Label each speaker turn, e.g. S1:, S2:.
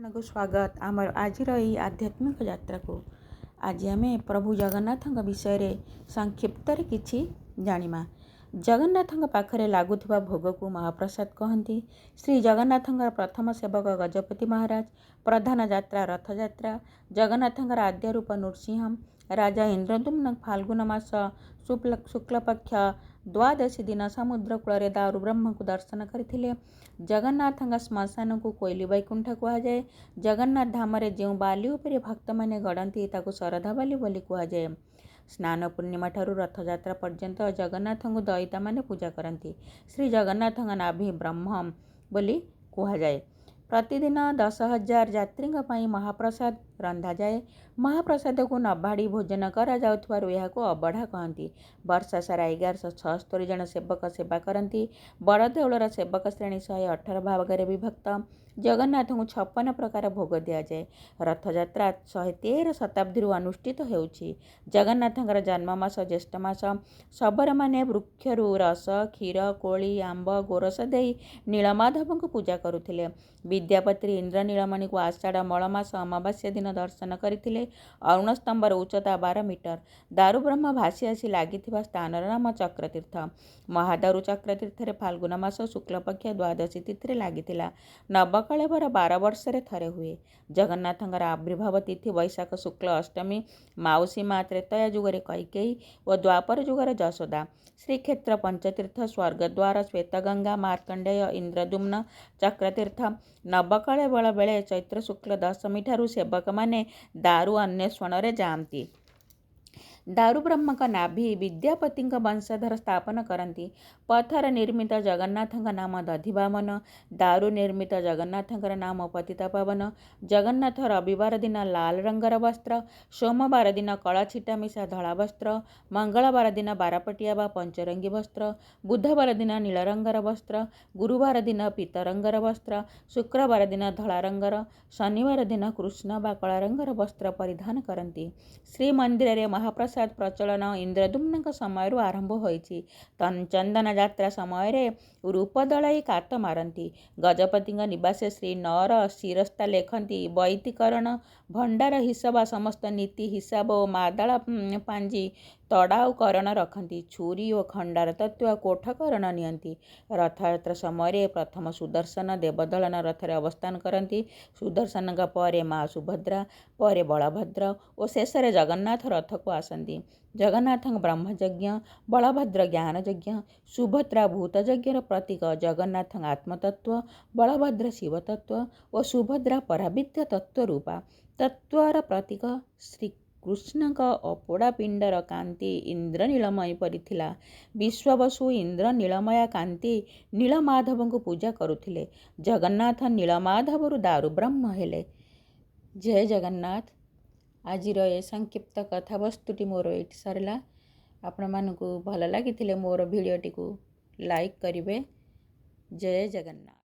S1: आपको स्वागत आमर आज आध्यात्मिक यात्रा को। आज आम प्रभु जगन्नाथ विषय रे संक्षिप्त किछि जानिमा। जगन्नाथ पाखरे लगुवा भोग को महाप्रसाद कहती। श्री जगन्नाथ प्रथम सेवक गजपति महाराज, प्रधान यात्रा रथ यात्रा। जगन्नाथ आद्य रूप नृसिंह राजा इंद्रदुम्न फाल्गुन मास शुक्लपक्ष द्वादशी दिन समुद्र कूल दारु ब्रह्म को दर्शन करथिले। जगन्नाथ श्मशान को कोइली वैकुंठ कहुए। जगन्नाथ धाम जो बाली उपरे भक्त मैंने गढ़ती ताकू शरधा बाली बोली कहुए। स्नान पूर्णिमा ठारू रथयात्रा पर्यंत जगन्नाथ को दयिता माने पूजा करती। श्री जगन्नाथ नाभि ब्रह्म बोली कहुए। प्रतिदिन 10,000 यात्री महाप्रसाद रंधा जाए। महाप्रसाद को नबाड़ी भोजन करा जाउथबारु एहाको अबढ़ा कहती। वर्षा सारा 1176 जन सेवक सेवा करती। बड़ देउलर सेवक श्रेणी 118 भागरे विभक्त। जगन्नाथ को 56 प्रकार भोग दि जाए। रथयात्रा 113 शताब्दी अनुष्ठित होउछि। जगन्नाथ जन्ममास ज्येष्ठ मास। शबर माने वृक्षरु रस क्षीर कोली आंब गोरस दे नीलमाधव को पूजा करुथिले। विद्यापति इंद्र नीलमणि को आषाढ़ मलमास अमावास्या दिन दर्शन करथिले। अरुण स्तंभर उच्चता 12 मीटर। दारु ब्रह्म भासी आसी लागिथिबा स्थानर नाम चक्रतीर्थ। महादारु चक्रतीर्थ फाल्गुन मास शुक्लपक्ष द्वादशी तिथि लागिथिला। नवकळेबर 12 वर्ष थरे हुए। जगन्नाथ आविर्भाव तिथि वैशाख शुक्ल अष्टमी। माउसी माँ त्रेतया जुगरे कैकेयी और द्वापर जुगरे जशोदा। श्रीक्षेत्र पंचतीर्थ स्वर्गद्वार श्वेतगंगा मार्कंडेय इंद्रदुम्न चक्रतीर्थ। नवकळेबर बेले चैत्र शुक्ल दशमी ठारू सेवक माने दारु अन्वेषण जाती। दारु ब्रह्म नाभि विद्यापति वंशधर स्थापन करती। पत्थर निर्मित जगन्नाथ नाम दधिवामन। दारु निर्मित जगन्नाथ नाम पतितापावन। जगन्नाथ रविवार दिन लाल रंगर वस्त्र। सोमवार दिन कला छिटा मिशा धला वस्त्र। मंगलवार दिन बारपटिया बा पंचरंगी वस्त्र। बुधवार दिन नील रंगर वस्त्र। गुरुवार दिन पीत रंगर वस्त्र। शुक्रवार दिन धला रंगर। शनिवार दिन कृष्ण बा कला रंगर वस्त्र परिधान करती। श्रीमंदिर रे महाप्रसाद प्रचलन इंद्रदुम्न समय आरंभ होइछि। चंदन यात्रा समय रूप दलाई कात मारती। गजपति निवास श्री नर शिरस्ता लेखती। वैतिकरण भंडार हिसाब समस्त नीति हिसाब और मादाला पांजी तड़ाऊकरण रखती। छुरी और खंडार तत्व कोठकरण नियंती। रथयात्रा समय प्रथम सुदर्शन देवदलन रथरे अवस्थान करती। सुदर्शन परे माँ सुभद्रा परे बलभद्र और शेष जगन्नाथ रथ को आसती। जगन्नाथ ब्रह्मयज्ञ बलभद्र ज्ञान यज्ञ सुभद्रा भूत यज्ञर प्रतीक। जगन्नाथ आत्मतत्व बलभद्र शिवतत्व और सुभद्रा पराविद्य तत्व रूपा तत्वर प्रतीक। श्रीकृष्ण अपोड़ा पिंडर कांति इंद्र नीलमय परिथिला। विश्ववसु इंद्र नीलमया कांति नीलमाधव को पूजा करुथिले। जगन्नाथ नीलमाधव दारु ब्रह्म हेले। जय जगन्नाथ। आज संक्षिप्त कथावस्तुटी मोर ये सरला। आपण मानकु भल लगी मोर भिडियोटी को लाइक करिवे। जय जगन्नाथ।